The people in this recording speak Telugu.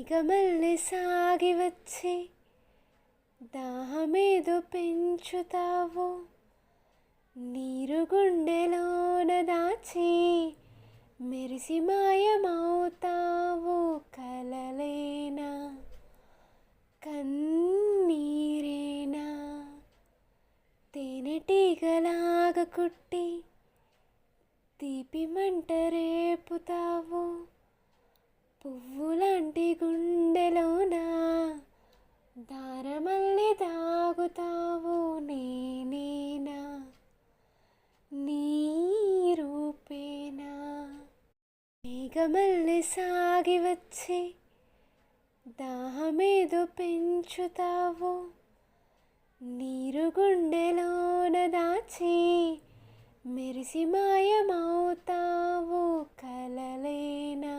మేఘమల్లె సాగి వచ్చి దాహమేదో పెంచుతావు, నీరు గుండెలోన దాచి మెరిసి మాయమవుతావు. కలలేనా కన్నీరేనా తేనెటీగలాగా కుట్టి తీపి మంట రేపుతావు. పువ్వులాంటి గుండెలోన దారమల్లి దాగుతావు. నేనేనా నీ రూపేనా. మేఘమల్లె సాగి వచ్చి దాహమేదో పెంచుతావు, నీరు గుండెలోన దాచి మెరిసి మాయమవుతావు. కలలేనా